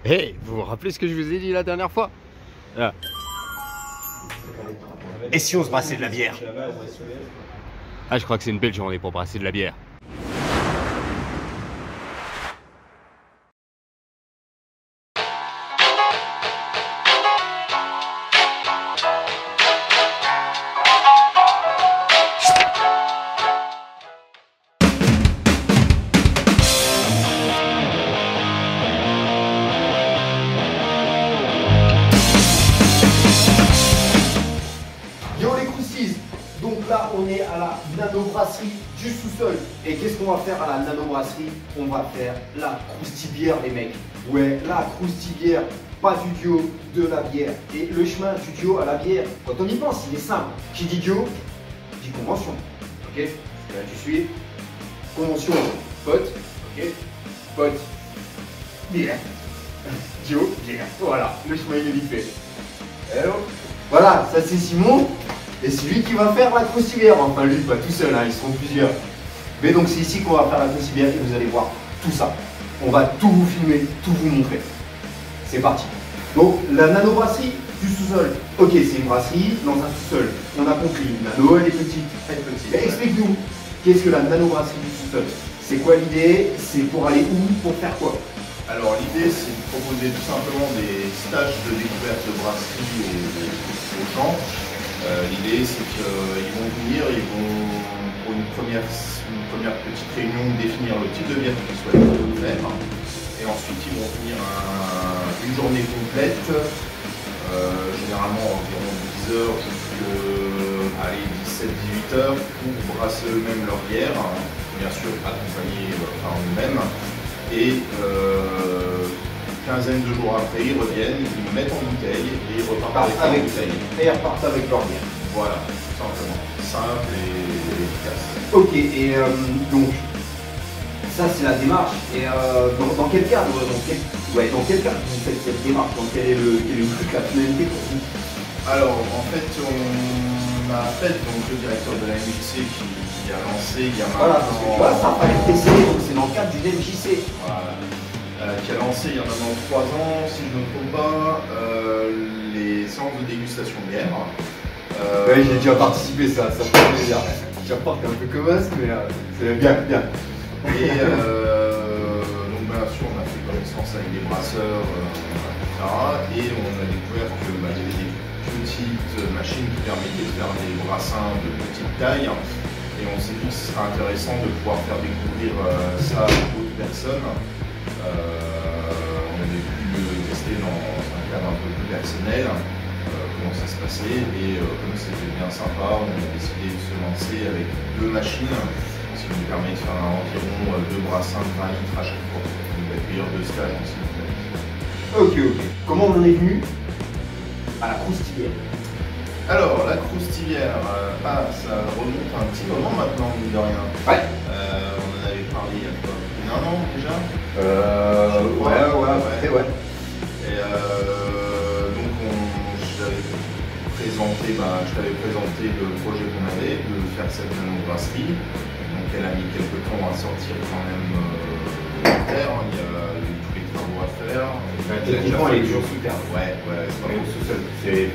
Hey, vous vous rappelez ce que je vous ai dit la dernière fois? Ah. Et si on se brassait de la bière? Ah, je crois que c'est une belle journée pour brasser de la bière. Yo les croustilles. Donc là on est à la nano-brasserie du sous-sol. Et qu'est-ce qu'on va faire à la nano-brasserie? On va faire la croustibière les mecs. Ouais, la croustibière, pas du duo, de la bière. Et le chemin du duo à la bière, quand on y pense, il est simple. Qui dit duo, dit convention. Ok? Là tu suis. Convention, pote. Ok? Pote, bière. Duo, bière. Voilà, le chemin il est vite fait. Hello. Voilà, ça c'est Simon. Et c'est lui qui va faire la croustibière. Enfin lui, pas tout seul, hein, ils seront plusieurs. Mais donc c'est ici qu'on va faire la croustibière et vous allez voir tout ça. On va tout vous filmer, tout vous montrer. C'est parti. Donc la nano-brasserie du sous-sol. Ok, c'est une brasserie dans un sous-sol. On a compris, nano elle est petite. Elle est petite. Mais explique-nous, qu'est-ce que la nano-brasserie du sous-sol? C'est quoi l'idée? C'est pour aller où? Pour faire quoi? Alors l'idée c'est de proposer tout simplement des stages de découverte de brasserie aux gens. L'idée c'est qu'ils vont venir, ils vont pour une première petite réunion définir le type de bière qu'ils souhaitent faire. Et ensuite ils vont venir une journée complète, généralement environ 10 heures jusqu'à 17-18 heures pour brasser eux-mêmes leur bière, bien sûr accompagnés par nous-mêmes. Et quinzaine de jours après, ils reviennent, ils mettent en bouteille et ils repartent avec leur bouteille. Et ils repartent avec leur bière. Voilà, tout simplement. Simple et efficace. Ok, et donc, ça c'est la démarche. Et dans quel cadre dans quel cadre vous faites cette démarche? Quel est le truc, la finalité pour vous? Alors, en fait, on a fait donc, le directeur de la MJC qui a lancé il y a Voilà, parce que tu vois, ça fallait préciser, donc c'est dans le cadre du MJC. Voilà. Qui a lancé il y a maintenant 3 ans, si je ne me trompe pas, les séances de dégustation de bière. Oui, j'ai déjà participé, ça me fait plaisir. J'apporte un peu comme ça, mais c'est bien, bien. Et donc bien sûr, on a fait connaissance avec des brasseurs, etc. Et on a découvert que y avait des petites machines qui permettaient de faire des brassins de petite taille. Et on s'est dit que ce serait intéressant de pouvoir faire découvrir ça à d'autres personnes. On avait pu le tester dans un cadre un peu plus personnel, comment ça se passait, et comme c'était bien sympa, on a décidé de se lancer avec 2 machines, ce qui nous permet de faire environ 2 brassins de 20 litres à chaque fois, donc d'accueillir 2 stages en simultané. Ok. Comment on en est venu à la croustibière? Alors, la croustibière, ça remonte à un petit moment maintenant, mine de rien. Ouais. On en avait parlé il y a quoi, un an déjà. Ouais. Et donc je t'avais présenté le projet qu'on avait de faire cette nano-brasserie. Donc elle a mis quelques temps à sortir quand même de terre, hein. Il y a eu tous les travaux à faire. Techniquement elle est toujours sous terre. Ouais, c'est pas Mais pour sous-sol, c'est...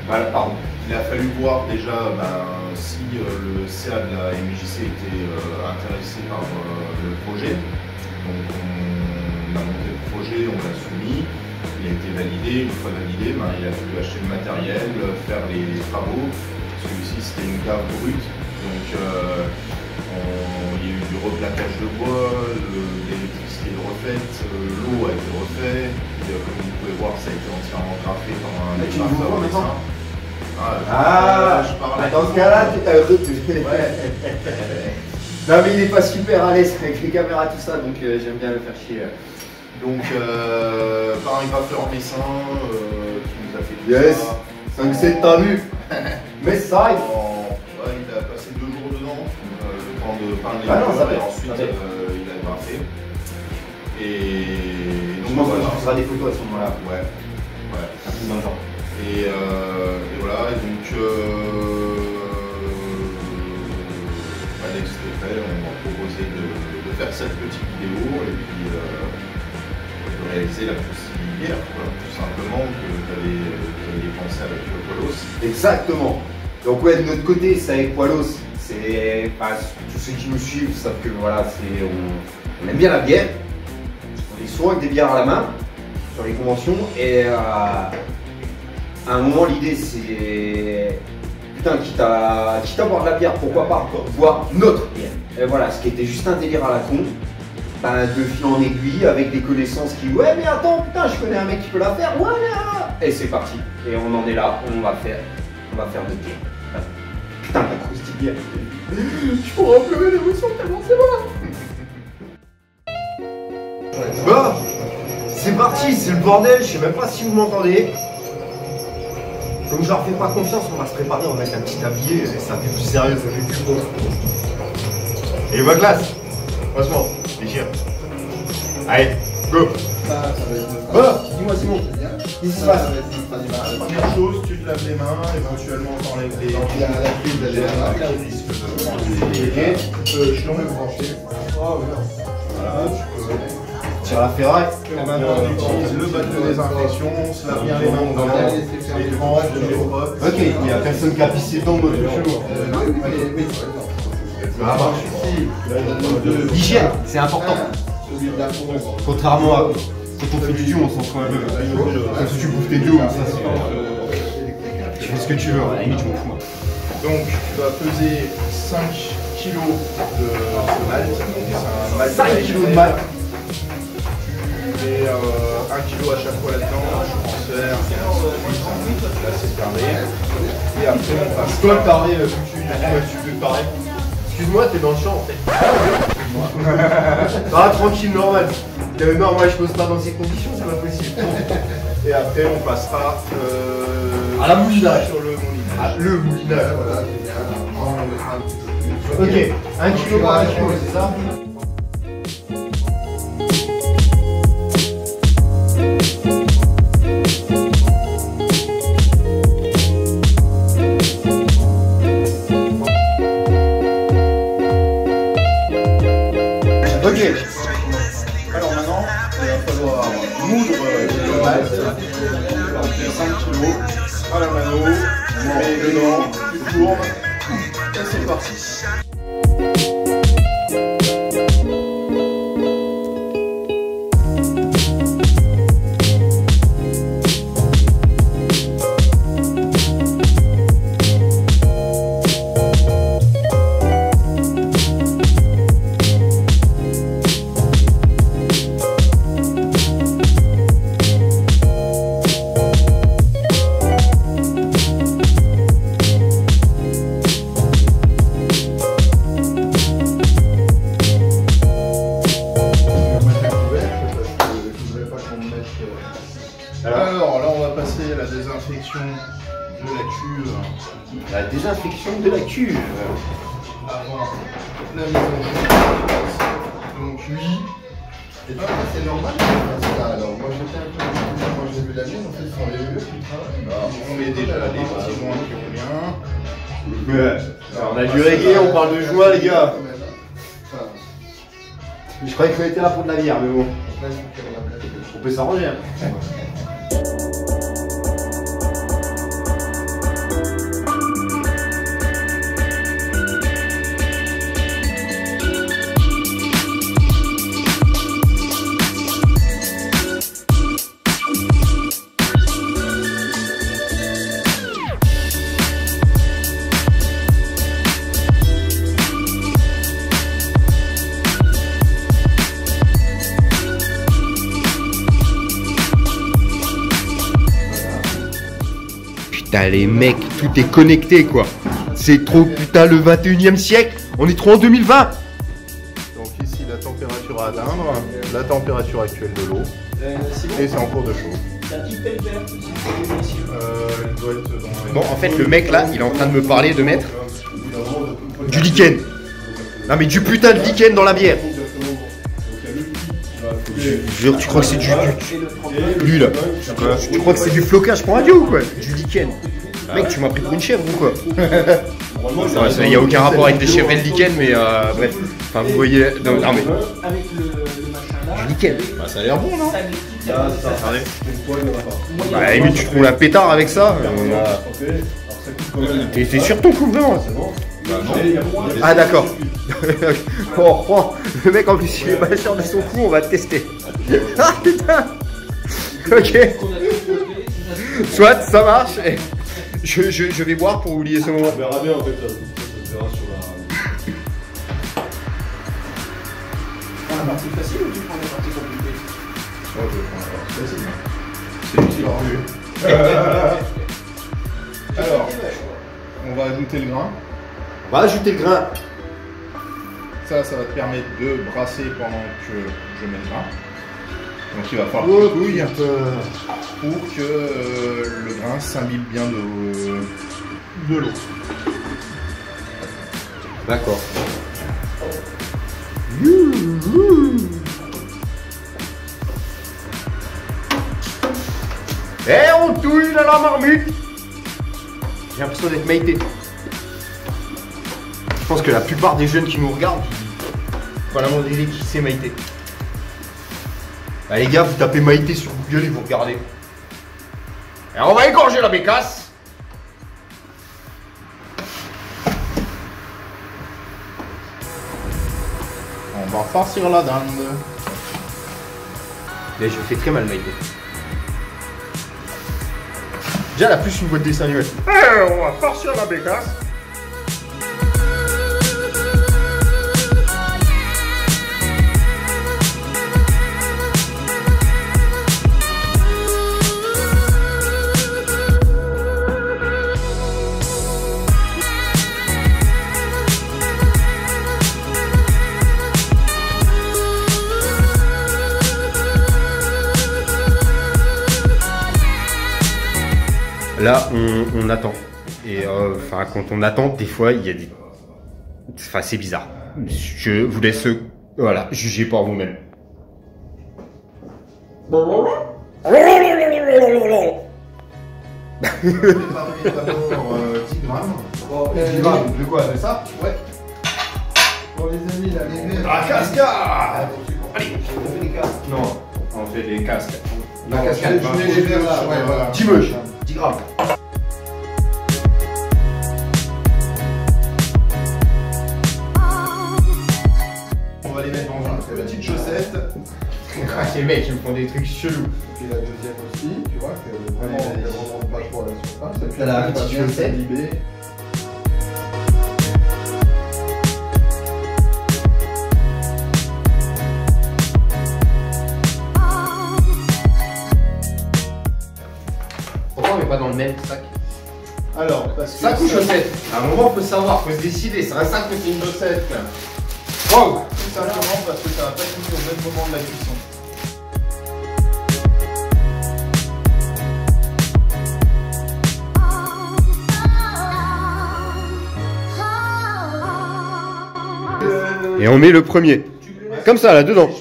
Voilà, pardon. Il a fallu voir déjà si le CA de la MJC était intéressé par le projet. Donc on a monté le projet, on l'a soumis, il a été validé. Une fois validé, il a fallu acheter le matériel, faire les travaux. Celui-ci c'était une cave brute, donc il y a eu du replaquage de bois, l'électricité est refaite, l'eau a été refaite. Comme vous pouvez voir, ça a été entièrement graffé par un dégraffeur dessin. Je parle dans ce cas-là, non mais il est pas super à l'aise avec les caméras tout ça, donc j'aime bien le faire chier. Donc par un graffeur messin qui nous a fait tout ça. 5-7 t'as vu. Mais ça, il a passé 2 jours dedans, le temps de peindre les murs, et ensuite il a graffé. Et donc voilà. Tu feras des photos à ce moment-là. Ouais. Un peu dans le genre. Et voilà, et donc dès que c'était fait, on m'a proposé de faire cette petite vidéo et puis de réaliser la crucibière, tout simplement, que tu avais pensé avec Qualos. Exactement. Donc ouais, de notre côté, c'est avec Qualos. C'est, enfin, tous ceux qui nous suivent savent que voilà, on aime bien la bière. On est souvent avec des bières à la main sur les conventions et à un moment l'idée c'est putain quitte à boire de la bière, pourquoi pas boire notre bière. Et voilà, ce qui était juste un délire à la con, ben, de fil en aiguille avec des connaissances qui ouais mais attends putain je connais un mec qui peut la faire, voilà. Et c'est parti. Et on en est là, on va faire notre bière. Putain la croustille. Je pourrais en pleurer l'émotion tellement c'est bon. Bon, c'est parti, c'est le bordel, je sais même pas si vous m'entendez. Comme je leur fais pas confiance, on va se préparer, on va mettre un petit tablier, ça fait plus sérieux, ça fait plus beau. Et ma glace, franchement, déchire. Allez, go. Voilà, dis-moi Simon, qu'est-ce qui se passe? Première chose, tu te laves les mains, éventuellement t'enlèves les risque de je t'en vais brancher. Voilà, tu peux. Tire la ferraille. On utilise le bac de désinfection, on se lave bien les mains dedans, les tranches, les potes. Ok, il n'y a personne qui a pissé dedans, moi je suis l'hygiène, c'est important. Contrairement à quand on fait du duo, on s'en fout un peu. Comme si tu bouffes tes duos, ça c'est. Tu fais ce que tu veux, à la limite je m'en fous. Donc tu vas peser 5 kg de malt. C'est un malt 5 kg de malt. Et 1 kg à chaque fois là-dedans, je transfère, là c'est carré. Et après on passe. Toi parler, tu peux parler. Excuse-moi, t'es dans le champ en fait. Ah tranquille, normal. Non, moi je pose pas dans ces conditions, c'est pas possible. Et après on passera à la moulinage. Sur le moulinage. Ah, le moulinage, voilà. Ok, 1 kg par 1 kg, c'est ça? Ok. Alors maintenant, il va falloir moudre le malt, 5 kg à la mano, on met dedans, tu tournes, et c'est parti. Alors là on va passer à la désinfection de la cuve. La désinfection de la cuve. Avant la mise en jeu. Donc oui. Et toi, c'est normal. Alors moi j'étais un peu quand j'ai vu la mienne, en fait ce sont les vieux qui travaillent. On met déjà les petits joints qui ont bien. Ouais. On a du reggae, on parle de joie les gars. Je croyais qu'on était là pour de la bière, mais bon. On peut s'arranger. Hein. Putain les mecs, tout est connecté quoi. C'est trop putain le 21e siècle. On est trop en 2020. Donc ici la température à atteindre, la température actuelle de l'eau. Et c'est en cours de chaud. Elle doit être dans Bon en fait le mec là, il est en train de me parler de mettre du lichen. Non mais du putain de lichen dans la bière. Jure, tu crois que c'est du... Lui là. Tu crois que c'est du flocage pour un dieu ou quoi? Du lichen. Mec, tu m'as pris pour une chèvre ou quoi? Il n'y a aucun rapport avec les chèvres et le lichen, mais bref. Enfin, vous voyez... Non mais... Du nickel. Bah, ça a l'air bon, non? Regardez. Bah, à la limite, tu trouves la pétard avec ça. T'es sur ton coup, vraiment? Ah, d'accord. On reprend. Le mec, en plus, il est pas sûr de son coup, on va tester. Ah, putain. Ok. Soit, ça marche. Je vais boire pour oublier ce moment. On verra bien en fait, ça se verra sur la... La partie facile ou tu prends la partie compliquée? Ouais, je vais prendre la partie facile. C'est lui qui l'a vu. Alors, on va ajouter le grain. On va ajouter le grain. Ça va te permettre de brasser pendant que je mets le grain. Donc il va falloir que tu touilles pour que le grain s'imbibe bien de l'eau. D'accord. Eh, on touille dans la marmite. J'ai l'impression d'être Maïté. Je pense que la plupart des jeunes qui nous regardent, voilà mon délire qui c'est Maïté. Bah les gars, vous tapez Maïté sur Google et vous regardez. Et on va égorger la bécasse. On va farcir la dinde. Mais je fais très mal Maïté. Déjà elle a plus une boîte de dessin animé. On va farcir la bécasse. Là, on attend. Et enfin, quand on attend, des fois, il y a des... Enfin, c'est bizarre. Je vous laisse... Voilà, jugez par vous-même. D'abord 10 grammes. Bon, 10 grammes, de quoi? De ça? Ouais. Pour les amis, là, les verres. La cascade. Allez, on fait les casques. Non, on fait des casques. La Je cascade. mets les verres là, ouais, voilà. 10 moches, 10 grammes. On va les mettre dans une petite chaussette. Les mecs, ils me font des trucs chelous. Puis la deuxième aussi, tu vois, que vraiment, elle remonte pas trop à la surface. Et puis Elle a elle un va petit bien chaussette. s'imbiber. Pourquoi on met pas dans le même sac? Alors, parce que Sac ou chaussette? À un moment, faut savoir, faut se décider. C'est un sac ou c'est une chaussette? Wow. Tout simplement parce que ça va pas finir au même moment de la cuisson. Et on met le premier. Comme ça, là, dedans. Ouais,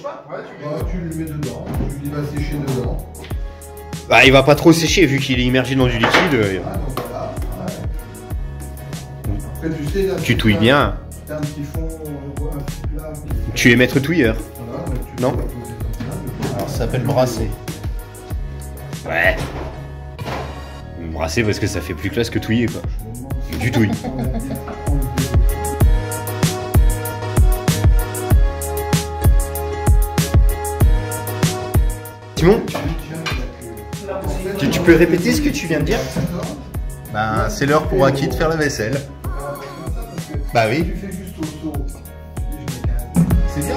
tu le mets dedans, tu le vas sécher dedans. Bah, il va pas trop sécher vu qu'il est immergé dans du liquide. Ah, donc voilà. Ouais. Après, tu sais, là, Tu touilles bien. T'as un petit fond, un petit plat. Tu es maître touilleur. Voilà, donc tu Non. vas poser comme ça. Alors ça s'appelle brasser. Ouais. Brasser parce que ça fait plus classe que touiller, quoi. Du touille. Simon, tu peux répéter ce que tu viens de dire? Ben, c'est l'heure pour Aki de faire la vaisselle. Bah oui. Tu fais juste au seau. C'est bien.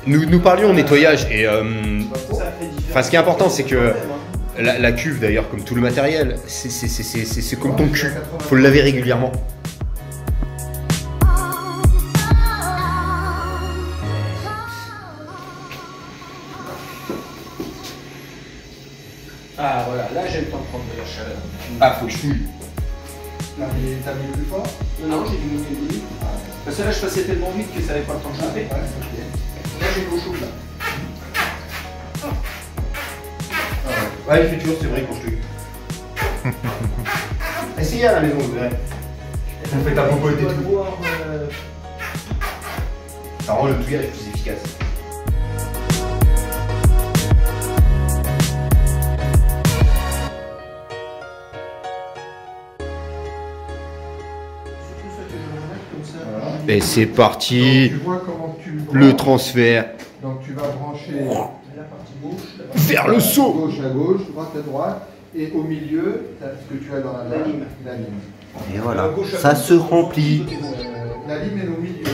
Nous parlions nettoyage et enfin, ce qui est important, c'est que la cuve, d'ailleurs, comme tout le matériel, c'est comme ton cul. Faut le laver régulièrement. Ah voilà, là j'ai le temps de prendre de la chaleur. Ah, faut que je touille. T'as mis plus fort? Non, j'ai diminué le volume. Parce que là je passais tellement vite que ça n'avait pas le temps de chauffer. Ouais, ok. Là j'ai l'eau chaude là. Ouais, il fait toujours, c'est vrai, quand je touille. Essayez à la maison, vous verrez. Vous faites la popote et On va tout. voir, Ça rend le touillage plus efficace. Et c'est parti. Donc, tu vois comment tu Le transfert Donc tu vas brancher la partie gauche, vers le saut. gauche à gauche, droite à droite, et au milieu, tu as ce que tu as dans la lime. La lime. Et voilà, ça se remplit. La lime est au milieu.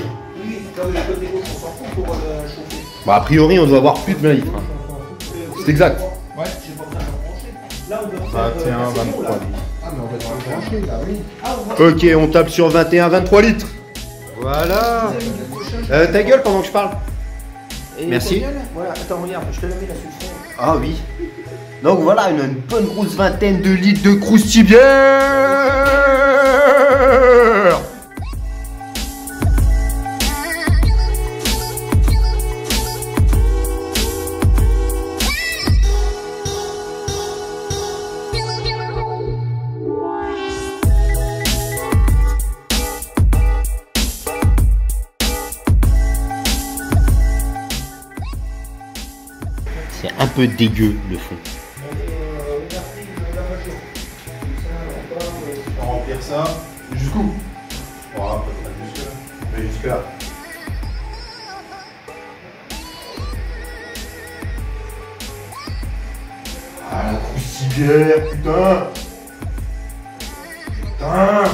Oui, comme le côté gauche, on s'en fout pour chauffer. Bah, a priori, on doit avoir plus de 20 litres. C'est exact. Ouais, j'ai pas besoin de brancher. Là, on doit faire 21, 23 litres. Ah, mais on va te le brancher là, oui. Ah, on va Ok, on tape sur 21-23 litres. Voilà. Ta gueule pendant que je parle. Et Merci. ta gueule, voilà, attends, regarde, je te la mets là sur le front. Ah oui. Donc voilà, une bonne grosse vingtaine de litres de croustibière. C'est un peu dégueu le fond. On va remplir ça. Jusqu'où? Voilà, à peu près jusque là. Mais jusque là. Ah la croustibière, putain. Putain.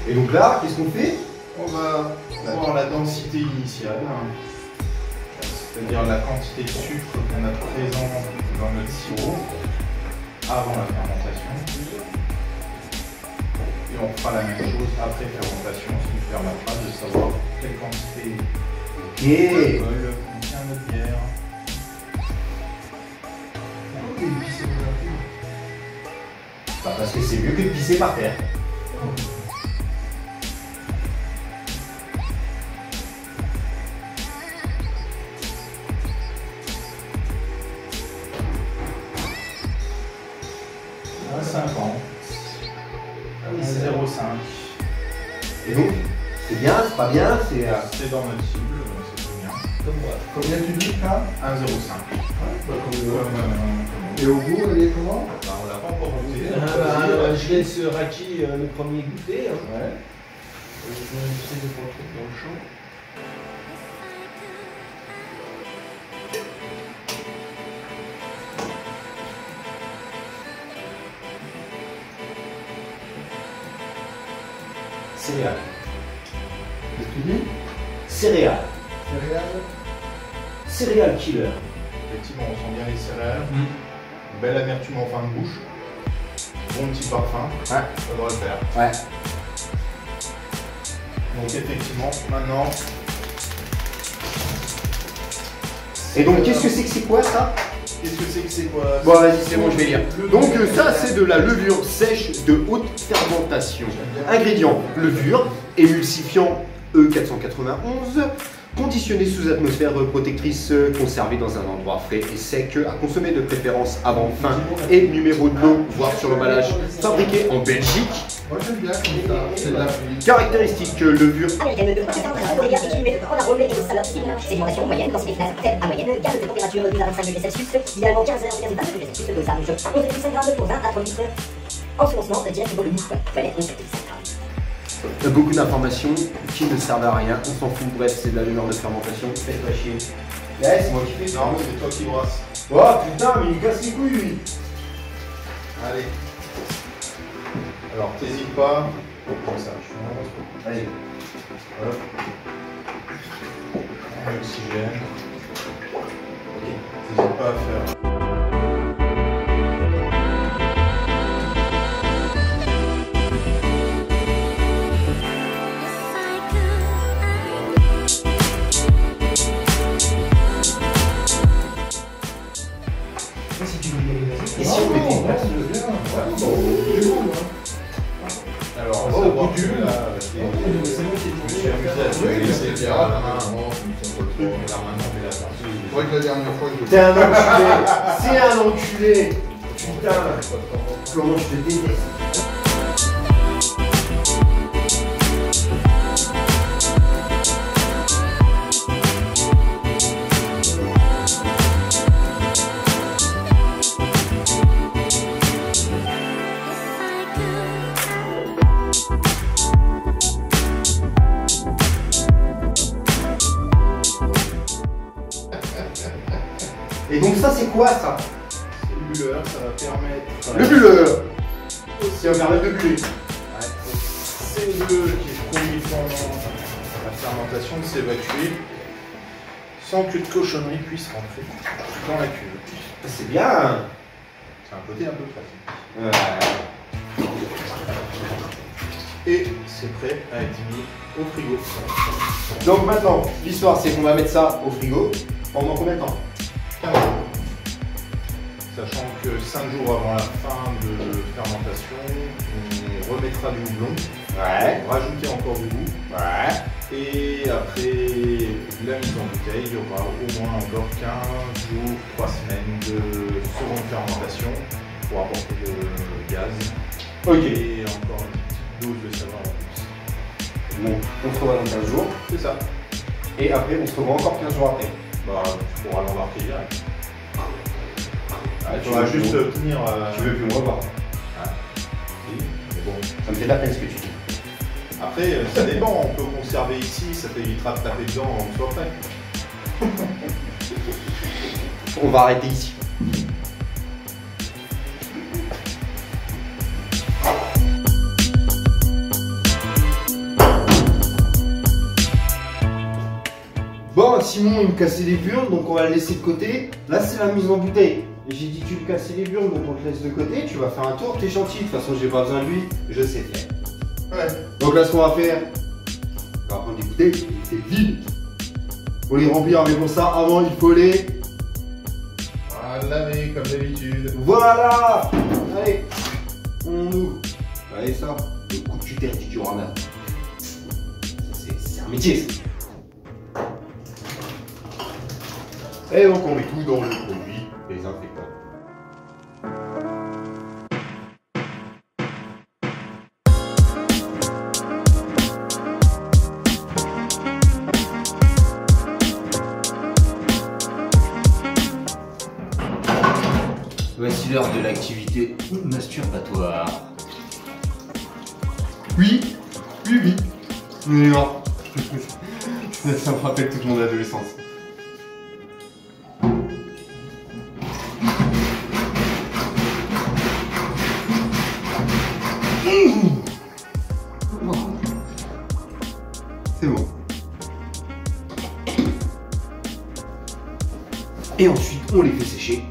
Et donc là, qu'est-ce qu'on fait? On va voir la densité initiale, c'est-à-dire la quantité de sucre qu'on a présent dans notre sirop avant la fermentation. Et on fera la même chose après fermentation, ce qui nous permettra de savoir quelle quantité d'alcool contient notre bière. Bah parce que c'est mieux que de pisser par terre. À 50, à 0,5. Et donc, c'est bien, c'est pas bien, c'est... C'est dans notre cible, donc c'est très bien. Comme moi. Combien tu dis là? 1,05. Et au goût, elle est comment? Bah, on l'a pas encore goûté. Je laisse Raki le premier goûter. Hein. Ouais. J'essaie de pas trop dans le champ. Céréales. Qu'est-ce que tu dis? Céréales. Céréales? Céréales killer. Effectivement, on sent bien les céréales. Belle amertume en fin de bouche. Bon petit parfum. Ouais. Ça doit le faire. Ouais. Donc effectivement, maintenant, Et donc, qu'est-ce que c'est quoi ça? qu'est-ce que c'est quoi? Bon, vas-y, c'est bon, je vais lire. Donc, ça, c'est de la levure sèche de haute fermentation. Ingrédients, levure, émulsifiant E491, conditionné sous atmosphère protectrice, conservé dans un endroit frais et sec, à consommer de préférence avant fin et numéro de lot, voire sur l'emballage, fabriqué en Belgique. Moi j'aime bien comme ça, c'est de la pluie. Caractéristiques, levure américaine de 3,5 équilibrée de grands arômes et de salade fine. Sédimentation moyenne, densité finale faible à moyenne, gamme de température 12 à 25 degrés Celsius, idéalement 15 heures, 22 degrés Celsius, dosage 11,5 grammes pour 20 à 30 litres. Ensemencement direct au bout, palette 11,5 grammes. beaucoup d'informations qui ne servent à rien, on s'en fout, bref, c'est de la levure de fermentation, faites pas chier. Ouais, c'est moi qui fais ça. Non, c'est toi qui brasse. Oh putain, mais il casse les couilles lui. Allez. Alors, t'hésites pas. Comme ça, Allez. Voilà. Oxygène. T'hésites pas à faire. Et si on mettait une place Alors, on va savoir que là, je me suis amusé à laisser faire à la main avant, je me suis retrouvé, mais là maintenant, on fait la partie. C'est vrai que la dernière fois, je T'es un enculé. C'est un enculé. Putain. Comment je te déteste. ça, c'est quoi ça? C'est le bulleur, ça va permettre. Le bulleur. Ça va permettre de buller. Ouais, c'est le bulle qui est conduit pendant la fermentation de s'évacuer sans que de cochonnerie puisse rentrer dans la cuve. C'est bien. C'est un côté un peu pratique. Et c'est prêt à être mis au frigo. Donc maintenant, l'histoire c'est qu'on va mettre ça au frigo pendant combien de temps? 15 jours. Sachant que 5 jours avant la fin de fermentation, on remettra du houblon. Ouais. Rajouter encore du goût. Ouais. Et après la mise en bouteille, il y aura au moins encore 15 jours, 3 semaines de seconde fermentation pour apporter le gaz. Ok. Et encore une petite dose de saveur en plus. Bon, on se revoit dans 15 jours. C'est ça. Et après, on se revoit encore 15 jours après. Bah, tu pourras l'embarquer direct. Ah, Tu vas juste tenir. Tu veux plus me revoir. Oui, mais bon. Ça me fait de la peine ce que tu dis. Après, ça dépend. On peut conserver ici, ça t'évitera de taper dedans en soit prêt. On va arrêter ici. Bon, Simon il me cassait les burnes, donc on va le laisser de côté. Là c'est la mise en bouteille. Et j'ai dit tu me casses les burnes, donc on te laisse de côté. Tu vas faire un tour, t'es gentil. De toute façon j'ai pas besoin de lui, je sais faire. Ouais. Donc là ce qu'on va faire, on va prendre des bouteilles vides. Faut les remplir, mais pour ça avant il faut les... Laver comme d'habitude. Voilà. Allez, on ouvre. Allez ça, le coup de tuteur du diorama. C'est un métier ça. Et donc on met tout dans le produit désinfectant. Voici l'heure de l'activité masturbatoire. Oui. Non. Ça me rappelle toute mon adolescence. C'est bon. Et ensuite, on les fait sécher.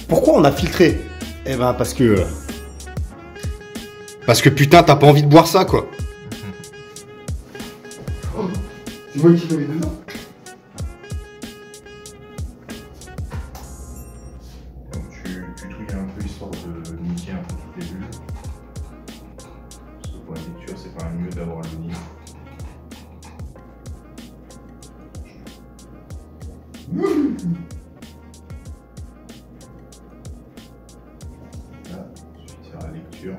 Pourquoi on a filtré? Eh ben parce que putain t'as pas envie de boire ça quoi. Oh, c'est moi qui l'avais dedans. Donc tu touilles un peu histoire de niquer un peu toutes les bulles. Parce que pour la lecture c'est quand même mieux d'avoir le nid. Là, suffit de faire la lecture.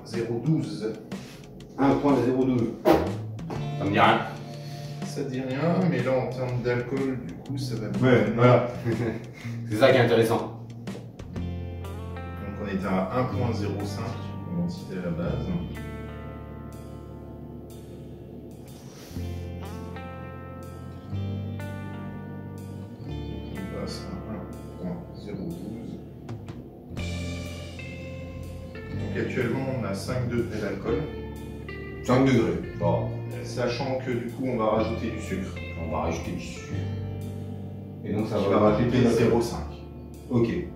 .012. 1.012. Ça me dit rien. Ça dit rien, mais là en termes d'alcool, du coup, ça va bien. Ouais, voilà. C'est ça qui est intéressant. Donc on était à 1.05 en densité à la base. On passe à 1.012. Donc actuellement on a 5 degrés d'alcool. 5 degrés. Bon. Sachant que du coup on va rajouter du sucre. On va rajouter du sucre. Et donc ça Qui va va rajouter rajouter 0,5. Ok. Et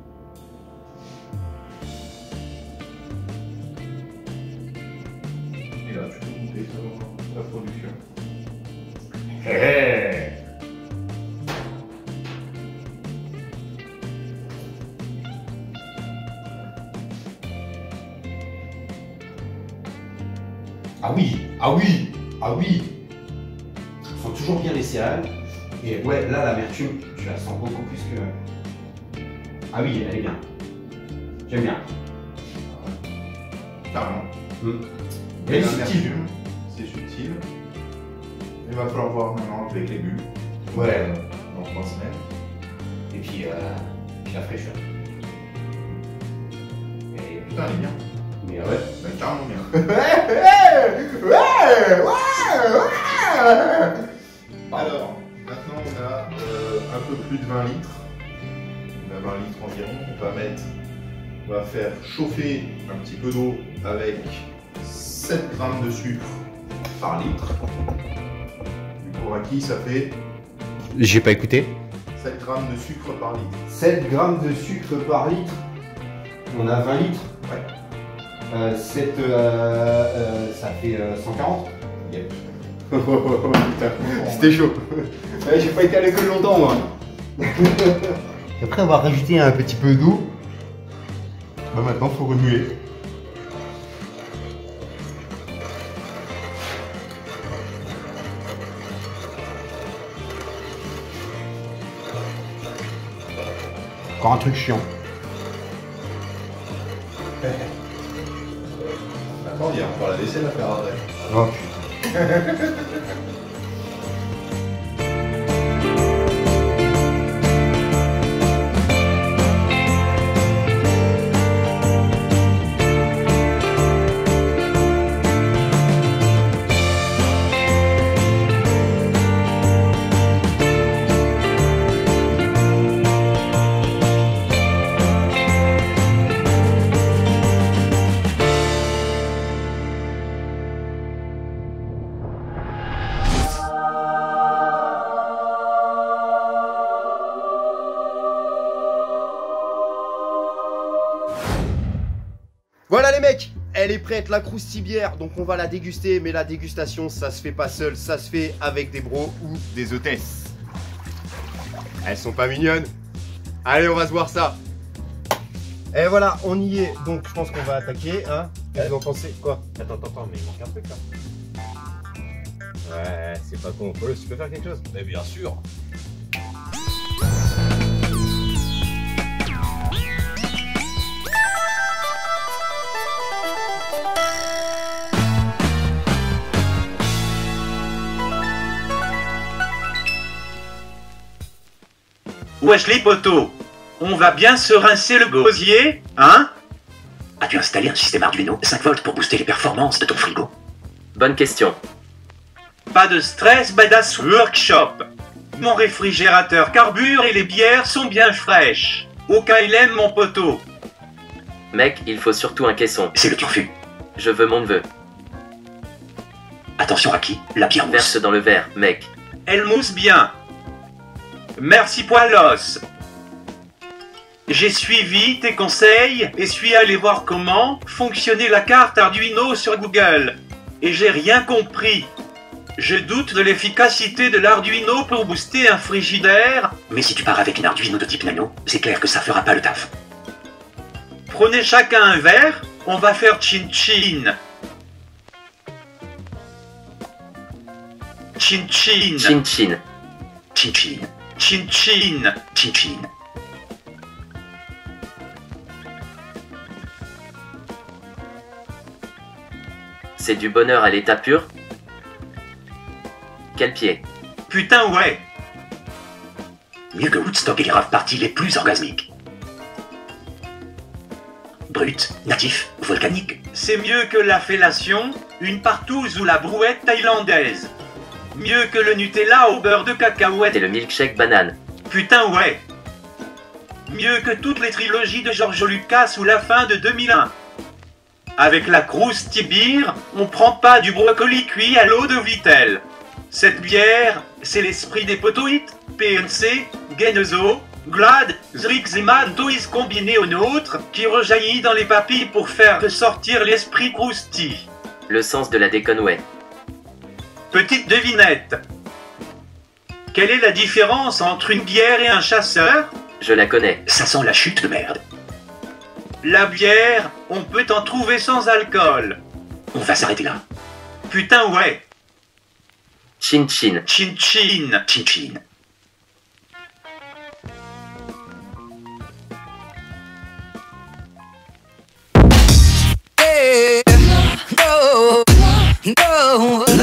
là, tu peux monter ta production. Ah oui, ah oui, ah oui. Faut toujours bien les céréales. Et ouais, là, l'amertume, je la sens beaucoup plus que... Ah oui, elle est bien. J'aime bien. Carrément. Elle est Et subtile. l'amertume, c'est subtil. Il va falloir voir maintenant avec les bulles. Ouais. Dans 3 semaines. Et puis la fraîcheur. Et, Putain, elle est bien. mais ouais. Elle est carrément bien. Alors, maintenant on a un peu plus de 20 litres. On a 20 litres environ. On va faire chauffer un petit peu d'eau avec 7 grammes de sucre par litre. Du coup, Raki, ça fait J'ai pas écouté. 7 grammes de sucre par litre. 7 grammes de sucre par litre. On a 20 litres. Ouais. 7, ça fait 140. Yep. C'était chaud. Ouais, j'ai pas été à l'école longtemps, moi. Après avoir rajouté un petit peu d'eau, Bah maintenant, faut remuer. encore un truc chiant. Attends, il y a encore la vaisselle à faire après. Oh putain. Voilà les mecs, elle est prête la croustibière, donc on va la déguster, mais la dégustation ça se fait pas seul, ça se fait avec des bros ou des hôtesses. Elles sont pas mignonnes? Allez, on va se voir ça. Et voilà, on y est, donc je pense qu'on va attaquer, hein. Qu'est-ce que vous en pensez? Quoi? Attends, mais il manque un truc là. Ouais, c'est pas con, Paul, tu peux faire quelque chose? Mais bien sûr. Wesh les potos, on va bien se rincer le gosier, hein? As-tu installé un système Arduino 5 volts pour booster les performances de ton frigo? Bonne question. Pas de stress, badass workshop. Mon réfrigérateur carbure et les bières sont bien fraîches. Aucun il mon poteau. Mec, il faut surtout un caisson. C'est le turfu. Je veux mon neveu. Attention Raki, la bière mousse. Verse dans le verre, mec. Elle mousse bien. Merci Poilos. J'ai suivi tes conseils et suis allé voir comment fonctionnait la carte Arduino sur Google. Et j'ai rien compris. Je doute de l'efficacité de l'Arduino pour booster un frigidaire. Mais si tu pars avec une Arduino de type nano, c'est clair que ça fera pas le taf. Prenez chacun un verre, on va faire chin-chin. Chin-chin. Chin-chin. Chin-chin. Chin-chin. Chin-chin. C'est du bonheur à l'état pur. Quel pied? Putain ouais. Mieux que Woodstock et les rave parties les plus orgasmiques. Brut, natif, volcanique. C'est mieux que la fellation, une partouze ou la brouette thaïlandaise. Mieux que le Nutella au beurre de cacahuète Et le milkshake banane. Putain ouais. Mieux que toutes les trilogies de George Lucas ou la fin de 2001. Avec la Krusty Beer, on prend pas du brocoli cuit à l'eau de Vittel. Cette bière, c'est l'esprit des potoïtes, PNC, Genezo, Glad, Zrixeman, Tois combiné au nôtre, qui rejaillit dans les papilles pour faire ressortir l'esprit crousty. Le sens de la déconne, Petite devinette. Quelle est la différence entre une bière et un chasseur? Je la connais. Ça sent la chute de merde. La bière, on peut en trouver sans alcool. On va s'arrêter là. Putain ouais. Chin chin. Chin chin. Chin chin. No, no.